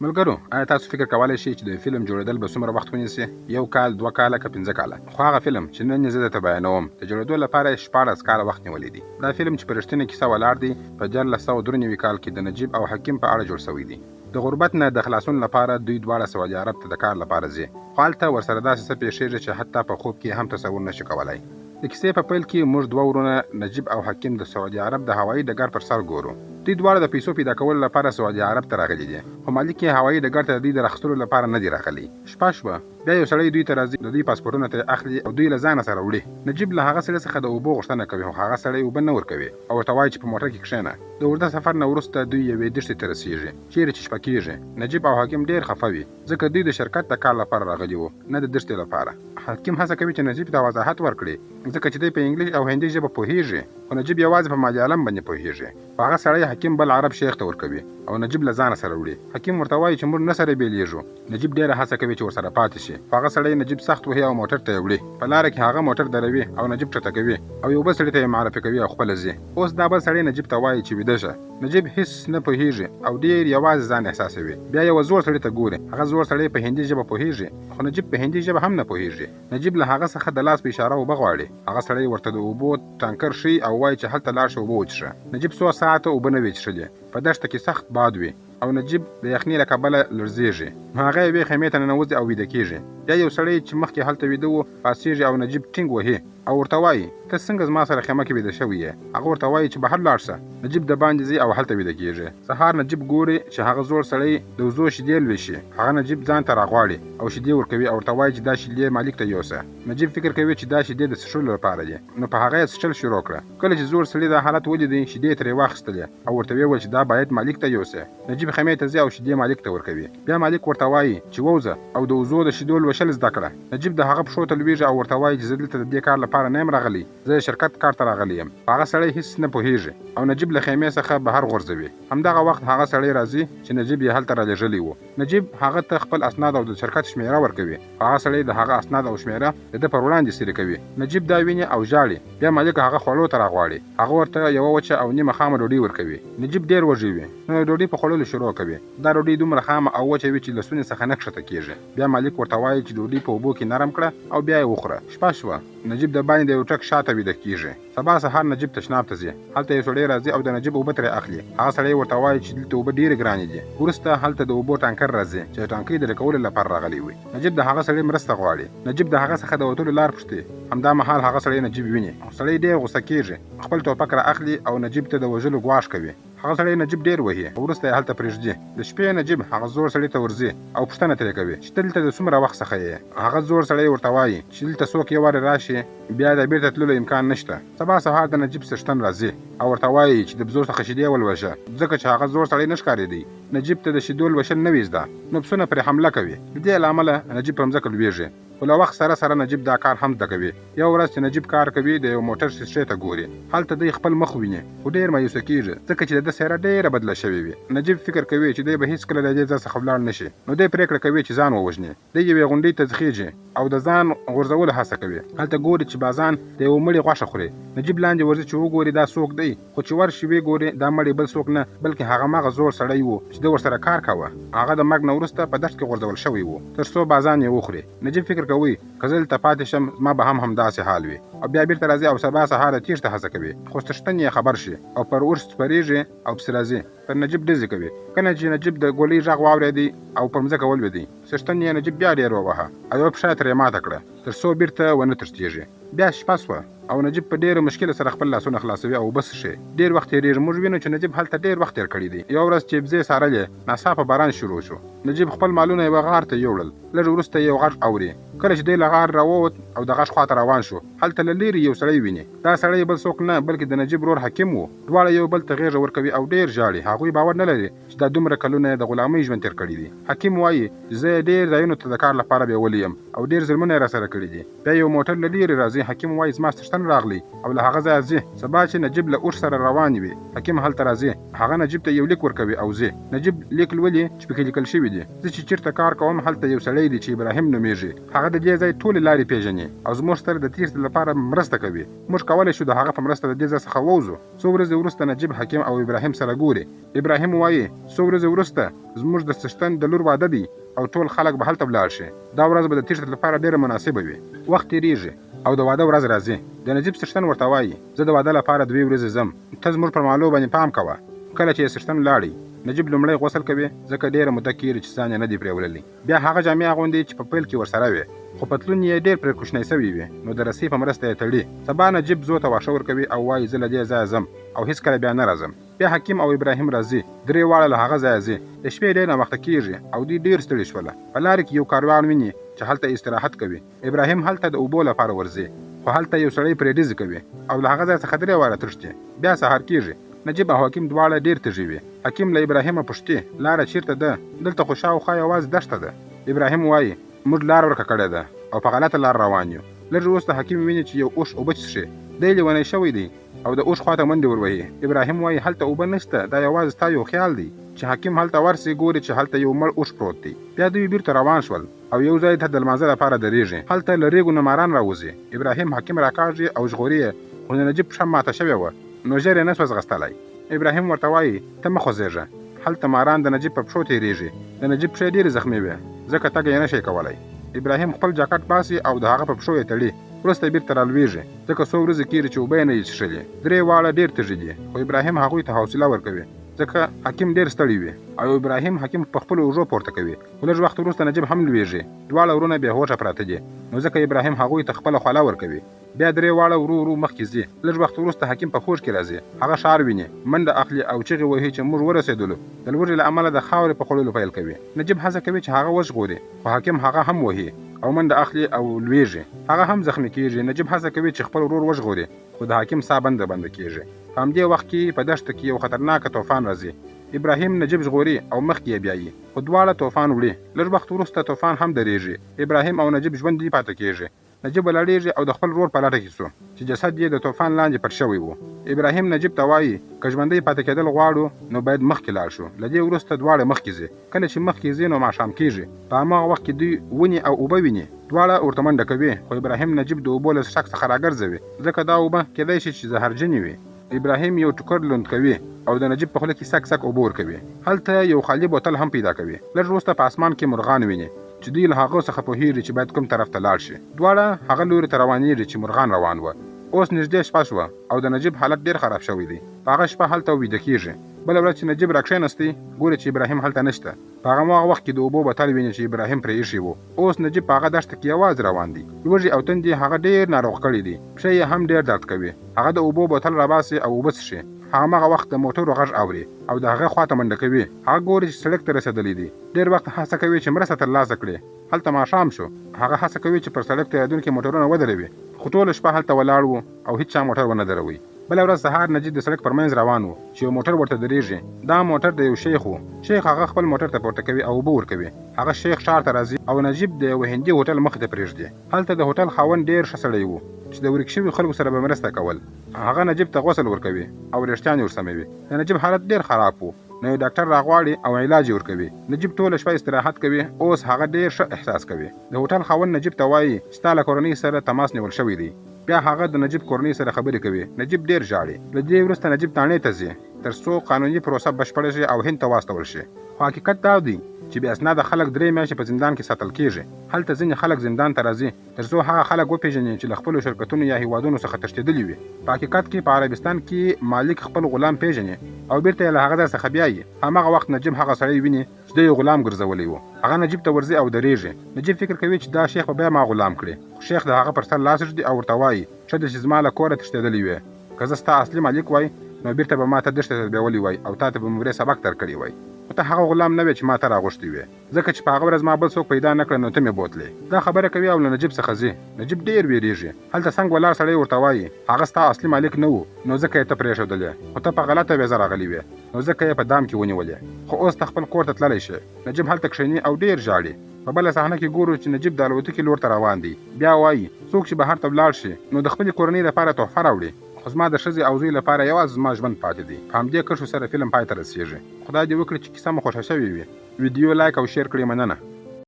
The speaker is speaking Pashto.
ملګرو، آیا تاسو فکر کولی شئ چې د فلم جوړېدل به څومره وخت ونیسي؟ 1 کال، 2 کاله که 15 کاله؟ خو هغه فلم چې نن یې زه درته بیانوم د جوړېدو لپاره یې 14 کاله وخت نیولی دی. دا فلم چې په رښتینې کیسه ولاړ دی په 1493 کال کې د نجیب او حکیم په اړه جوړ شوی دی. د غربت نه د خلاصون لپاره دوی دواړه سعودي عرب ته د کار لپاره ځي، خو هلته ورسره داسې څه پیښیږي چې حتی په خوب کې هم تصور نشي کولی. د کیسې په پیل کې موږ دوه ورونه نجیب او حکیم د سعودي عرب د هوایي ډګر پر سر ګورو. دوی دواړه د پیسو پیدا کولو لپاره سعودي عرب ته راغلي دي، خو مالک یې هوایي ډګر ته د دوی د راخیستلو لپاره نه دی راغلی. شپه شوه، بیا یو سړی دوی ته راځي، د دوی پاسپورټونه ترې اخلي او دوی له ځانه سره وړي. نجیب له هغه سړي څخه د اوبو غوښتنه کوي، خو هغه سړی اوبه نه ورکوي او ورته وایي چې په موټر کې کښېنه. د اوږده سفر نه وروسته دوی یوې دښتې ته رسېږي چیرې چې شپه کېږي. نجیب او حکیم ډېر خفه وي ځکه دوی د شرکت د کار لپاره راغلي وو، نه د دښتې لپاره. حکیم هڅه کوي چې نجیب ته وضاحت ورکړي ځکه چې دوی په انګلیش او هندي ژبه پوهېږي، خو نجیب یوازې په ملیالم باندې پوهېږي. په هغه سړی حکیم بل عرب شیخ ته ورکوي او نجیب له ځانه سره وړي. حکیم ورته وایي چې موږ نه سره بېلېږو. نجیب ډېره هڅه کوي چې ورسره پاتې شي، خو هغه سړی نجیب سخت وهي او موټر ته یې وړي. په لاره کې هغه موټر دروي او نجیب ټټه کوي او یو بل سړي ته یې معرفي کوي او خپله ځي. اوس دا بل سړی نجیب ته وایي چې ویده شه. نجیب هیڅ نه پوهېږي او ډېر یوازې ځان احساسوي. بیا یو زوړ سړي ته ګوري، هغه زوړ سړی په هندي ژبه پوهېږي، خو نجیب په هندي ژبه هم نه پوهېږي. نجیب له هغه څخه د لاس په اشاره اوبه غواړي. هغه سړی ورته د اوبو ټانکر ښیي او وایي چې هلته لاړ شه اوبه وڅښه. نجیب څو ساعته اوبه نه وي څښلې، په دښته کې سخت باد وي او نجیب د یخنۍ له کبله لړزېږي. هغه یوې خیمې ته ننوځي او ویده کېږي. بیا یو سړی چې مخکې هلته ویده و پاڅېږي او نجیب ټینګ وهي او ورته وایي ته څنګه زما سره خیمه کې ویده شوی یې؟ هغه ورته وایي چې بهر لاړ شه. نجیب د باندې ځي او هلته ویده کېږي. سهار نجیب ګوري چې هغه زوړ سړی د وزو شیدې لوشي. هغه نجیب ځان ته راغواړي او شیدې ورکوي او ورته وایي چې دا شیدې مالک ته یوسه. نجیب فکر کوي چې دا شیدې د څښلو لپاره دي، نو په هغه یې څښل شروع کړه. کله چې زوړ سړي دا حالت ولیدی شیدې ترې واخیستلې او ورته ویې ویل چې دا باید مالک ته یوسه. نجیب خیمې ته ځي او شیدې مالک ته ورکوي. بیا مالک ورته وایي چې ووځه او د وزو د شیدو لوشل زده کړه. نجیب د هغه پښو ته لویږي او ورته وایي چې زه دلته د دې کار لپاره نه یم راغلی، زه د شرکت کار ته راغلی یم. هغه سړی هیڅ نه پوهېږي او نجیب له خیمې څخه بهر غورځوي. همدغه وخت هغه سړی راځي چې نجیب یې هلته رالېږلی و. نجیب هغه ته خپل اسناد او د شرکت شمیره ورکوي. هغه سړی د هغه اسناد او شمیره د ده پر وړاندې څیرې کوي. نجیب دا ویني او ژاړي. بیا مالک هغه خوړو ته راغواړي. هغه ورته یوه وچه او نیمه خامه ډوډۍ ورکوي. نجیب ډېر وږی وي نو د ډوډۍ په خوړلو شروع کوي. دا ډوډۍ دومره خامه او وچه وي چې له ستوني څخه نه کښته کېږي. بیا مالک ورته وایي چې ډوډۍ په اوبو کې نرم کړه او بیا یې وخوره. شپه شوه، نجیب د باندې د یو ټک شاته ویده کېږي. سبا سهار نجیب تشناب ته ځي. هلته یو سړی راځي او د نجیب اوبه ترې اخلي. هغه سړی ورته وایي چې دلته اوبه ډېرې ګرانې دي. وروسته هلته د اوبو ټانکر راځي چې د ټانکۍ د ډکولو لپاره راغلی وي. نجیب د هغه سړي مرسته غواړي. نجیب د هغه څخه د وتلو لار پوښتي. همدا مهال هغه سړی نجیب ویني. سړی ډېر غوسه کېږي، خپل ټوپک را اخلي او نجیب ته د وژلو ګواښ کوي. هغه سړی نجیب ډېر وهي، وروسته یې هلته پرېږدي. د شپې نجیب هغه زوړ سړي ته ورځي او پوښتنه ترې کوي چې ته دلته د څومره وخت څخه یې؟ هغه زوړ سړی ورته وایي چې دلته څوک یو وارې راشي بیا د بېرته تللو امکان نشته. سبا سهار د نجیب څښتن راځي او ورته وایي چې د بزو څخه شیدې ولوژه ځکه چې هغه زوړ سړی نه ښکارېدی. نجیب ته د شیدو لوشل نه وي زده، نو پسونه پرې حمله کوي. د دې له امله نجیب پر مځکه لویږي. خو له وخت سره سره نجیب دا کار هم زده کوي. یو ورځ چې نجیب کار کوي د یو موټر شیشې ته ګوري. هلته دی خپل مخ ویني خو ډېر مایوسه کېږي ځکه چې د ده څېره ډېره بدله شوې وي. نجیب فکر کوي چې دی به هېڅکله له دې ځای څخه ولاړ نه شي، نو دی پرېکړه کوي چې ځان ووژني. دی یوې غونډۍ ته ځخېږي او د ځان غورځولو هڅه کوي. هلته ګوري چې بازان د یو مړي غوښه خوري. نجیب لاندې ورځي چې وګوري دا څوک دی، خو چې ورشي ویې ګوري دا مړی بل څوک نه بلکې هغه مغه زوړ سړی و چې ده ورسره کار کوه. هغه د مرګ نه وروسته په دښت کې غورځول شوی و تر څو بازان یې وخوري. نجیب فکر کوي که زه دلته پاتې شم زما به هم همداسې حال وي او بیا بېرته راځي او سبا سهار د تېښتې هڅه کوي، خو څښتن یې خبر شي او پر اور سپرېږي او پسې راځي. پر نجیب ډزې کوي. کله چې نجیب د ګولۍ غږ واورېدی او پر مځکه ولوېدی، څښتن یې نجیب بیا ډېر ووهه او یوه پښه یې ترې ماته کړه تر څو بېرته ونه تښتېږي. بیا شپه سوه او نجیب په ډېره مشکله سره خپل لاسونه خلاصوي او اوبه څښي. ډېر وخت تېرېږي. موږ وینو چې نجیب هلته ډېر وخت تېر کړی دی. یوه ورځ چې بزې څارلې ناڅاپه باران شروع شو. نجیب خپل مالونه یوه غار ته یوړل. لږ وروسته یو غږ اوري. کله چې دی له غار راووت او د غږ خواته روان شو، هلته له لرې یو سړی ویني. دا سړی بل څوک نه بلکې د نجیب ورور حکیم و. دواړه یو بل ته غېږه ورکوي او ډېر ژاړي. هغوی باور نه لري چې دا دومره کلونه د غلامۍ ژوند تېر کړی دی. حکیم وایي زه ډېر ځایونو ته د کار لپاره بېولې یم او ډېر ظلمونه یې راسره کړي دي. بیا یو موټر له لرې راځي. حکیم وایي زما څښتن سرطان راغلی او له هغه ځایه ځي. سبا چې نجیب له اوښ سره روان وي حکیم هلته راځي. هغه نجیب ته یو لیک ورکوي او ځي. نجیب لیک لولي چې پکې لیکل شوي دي زه چې چیرته کار کوم هلته یو سړی دی چې ابراهیم نومیږي. هغه د دې ځای ټولې لارې پیژني او زموږ سره د تیښتې لپاره مرسته کوي. موږ کولی شو د هغه په مرسته د دې ځای څخه ووځو. څو ورځې وروسته نجیب حکیم او ابراهیم سره ګوري. ابراهیم وایي څو ورځې وروسته زموږ د څښتن د لور واده دی او ټول خلک به هلته ولاړ شي. دا ورځ به د تیښتې لپاره ډېره مناسبه وي. وخت تېرېږي او د واده ورځ راځي. د نجیب څښتن ورته وایي زه د واده لپاره 2 ورځې ځم. ته زموږ پر مالو باندې پام کوه. کله چې څښتن لاړی نجیب لومړی غسل کوي ځکه ډېره موده کېږي چې ځان یې نه دی پرېوللی. بیا هغه جامې اغوندي چې په پیل کې ورسره وي خو پتلون یې ډېر پرې کوچنی سوی وي نو د رسۍ په مرسته یې تړي. سبا نجیب زوی ته واښه ورکوي او وایي زه له دې ځایه ځم او هېڅکله بیا نه راځم. بیا حکیم او ابراهیم راځي. درې واړه له هغه ځایه ځي. د شپې ډېر ناوخته کېږي او دوی ډېر ستړي شوله. په لارې کې یو کاروان ویني چې هلته استراحت کوي. ابراهیم هلته د اوبو لپاره ورځي خو هلته یو سړی پرې ډزې کوي او له هغه ځای څخه 3 واره تښتي. بیا سهار کېږي. نجیب او حکیم دواړه ډېر تږي وي. حکیم له ابراهیمه پوښتي لاره چیرته ده؟ دلته خو شاوخوا یوازې دښته ده. ابراهیم وایي موږ لار ورکه کړې ده او په غلطه لار روان یو. لږ وروسته حکیم ویني چې یو اوښ اوبه څښي. دی لیونی شوی دی او د اوښ خواته منډې وروهي. ابراهیم وایي هلته اوبه نشته دا یوازې ستا یو خیال دی. چې حکیم هلته ورسي ګوري چې هلته یو مړ اوښ پروت دی. بیا دوی بیرته روان شول او یو ځای ته د لمانځه لپاره درېږي. هلته له ریګو نه ماران راوځي. ابراهیم حکیم راکاږي او ژغوري یې خو د نجیب پښه ماته شوې وه نو ژر یې نه سوه ځغستلی. ابراهیم ورته وایي ته مه خوځېږه. هلته ماران د نجیب په پښو تېرېږي. د نجیب پښې ډېرې زخمي وې ځکه تګ یې نه شي کولی. ابراهیم خپل جاکټ باسي او د هغه په پښو یې تړي. وروسته بیرته رالویږي ځکه څو ورځې کېږي چې اوبه یې نه دي څښلې. 3 واړه ډېر تږي دي خو ابراهیم هغوی ته حوصله ورکوي ځکه حکیم ډېر ستړی وي او ابراهیم حکیم په خپلو اوږو پورته کوي. خو لږ وخت وروسته نجیب هم لویږي. دواړه ورونه بې هوښه پراته دي نو ځکه ابراهیم هغوی ته خپله خوله ورکوي. بیا 3 واړه ورو ورو مخکې ځي. لږ وخت وروسته حکیم په خوږ کې راځي. هغه ښار ویني منډه اخلي او چغې وهي چې موږ ورسېدلو. د لوږې له امله د خاورې په خوړلو پیل کوي. نجیب هڅه کوي چې هغه وژغوري خو حکیم هغه هم وهي او منډه اخلي او لویږي. هغه هم زخمي کېږي. نجیب هڅه کوي چې خپل ورور وژغوري خو د حکیم ساه بنده کېږي. په همدې وخت کې په دښته کې یو خطرناکه طوفان راځي. ابراهیم نجیب ژغوري او مخکې یې بیایي خو دواړه طوفان وړي. لږ وخت وروسته طوفان هم درېږي. ابراهیم او نجیب ژوندي پاتې کېږي. نجیب ولاړېږي او د خپل ورور په لټه کې سو چې جسد یې د طوفان لاندې پټ شوی و. ابراهیم نجیب ته وایي که ژوندی پاتې کېدل غواړو نو باید مخکې لاړ شو. له دې وروسته دواړه مخکې ځي. کله چې مخکې ځي نو ماښام کېږي. په هماغه وخت کې دوی ونې او اوبه ویني. دواړه ورته منډه کوي خو ابراهیم نجیب د اوبو له څښاک څخه راګرځوي ځکه دا اوبه کېدای شي چې زهرجنې وي. ابراهیم یو ټوکر لوند کوي او د نجیب په خوله کې سک سک اوبه ورکوي. هلته یو خالي بوتل هم پیدا کوي. لږ وروسته په اسمان کې مرغان ویني چې دوی له هغه څخه پوهېږي چې باید کوم طرف ته لاړ شي. دواړه هغه لوري ته روانېږي چې مرغان روان وه. اوس نږدې شپه شوه او د نجیب حالت ډېر خراب شوی دی. په هغه شپه هلته ویده کېږي. بله ورځ چې نجیب راکښېنستی ګوري چې ابراهیم هلته نشته. په هغه وخت کې د اوبو بوتل ویني چې ابراهیم پرې ایښی و. اوس نجیب په هغه دښته کې یوازې روان دی. لوږې او تندې هغه ډېر ناروغ کړی دی. پښې یې هم ډېر درد کوي. هغه د اوبو بوتل راباسي او اوبه څښي. هماغه وخت د موټرو غږ اوري او د هغه خواته منډه کوي. هغه ګوري چې سړک ته رسېدلی دی. ډېر وخت هڅه کوي چې مرسته ترلاسه کړي. هلته ماښام شو. هغه هڅه کوي چې پر سړک تېرېدونکي موټرونه ودروي خو ټوله شپه هلته ولاړ و او هیڅ چا موټر ونه دروي. بله ورځ سهار نجیب د سړک پر منځ روان و چې یو موټر ورته درېږي. دا موټر د یو شیخ و. شیخ هغه خپل موټر ته پورته کوي او اوبه ورکوي. هغه شیخ ښار ته راځي او نجیب د یو هندي هوټل مخې ته پرېږدي. هلته د هوټل خاوند ډېر ښه سړی و چې د ورک شوي خلکو سره به مرسته کول. هغه نجیب ته غسل ورکوي او وریښتان یې ورسموي. د نجیب حالت ډېر خراب و نو یو ډاکټر راغواړي او علاج یې ورکوي. نجیب ټوله شپه استراحت کوي. اوس هغه ډېر ښه احساس کوي. د هوټل خاوند نجیب ته وایي چې ستا له کورنۍ سره تماس نیول شوی دی. بیا هغه د نجیب کورنۍ سره خبرې کوي. نجیب ډېر ژاړي. له دې وروسته نجیب تاڼې ته ځي تر څو قانوني پروسه بشپړه شي او هند ته واستول شي. خو حقیقت دا دی چې بې اسناده خلک 3 میاشتې په زندان کې ساتل کېږي. هلته ځینې خلک زندان ته راځي تر څو هغه خلک وپېژني چې له خپلو شرکتونو یا هیوادونو څخه تښتېدلي وي. په حقیقت کې په عربستان کې مالک خپل غلام پېژني او بیرته یې له هغه ځای څخه بیایي. هماغه وخت نجیب هغه سړی ویني چې دی یې غلام ګرځولی و. هغه نجیب ته ورځي او درېږي. نجیب فکر کوي چې دا شیخ به بیا ما غلام کړي خو شیخ د هغه پر سر لاس ږدي او ورته وایي ښه ده چې زما له کوره تښتېدلی وې. که زه ستا اصلي مالک وای نو بیرته به ما ته دښتې ته بیولي وای او تا ته به مې سبق درکړی وای. خو ته هغه غلام نه وې چې ما ته راغوښتي وې ځکه چې په هغه ورځ ما بل څوک پیدا نه کړه نو ته مې بوتلې. دا خبره کوي او له نجیب څخه ځي. نجیب ډېر وېرېږي. هلته څنګ ولاړ سړی ورته وایي هغه ستا اصلي مالک نه و نو ځکه یې ته پرېښودلې خو ته په غلطه ویزه راغلی وې نو ځکه یې په دام کې ونیولې. خو اوس ته خپل کور ته تللی شې. نجیب هلته کښېني او ډېر ژاړي. په بله صحنه کې ګورو چې نجیب د الوتکې لور ته روان دی. بیا وایي څوک چې بهر ته ولاړ شي نو د خپلې کورنۍ لپاره تحفه راوړي، خو زما د ښځې او زوی لپاره یوازې زما ژوند پاتې دی. په همدې کرښو سره فلم پای ته رسیږي. خدای دې وکړي چې کیسه مو خوښه شوې وي. ویډیو لایک او شیر کړئ. مننه.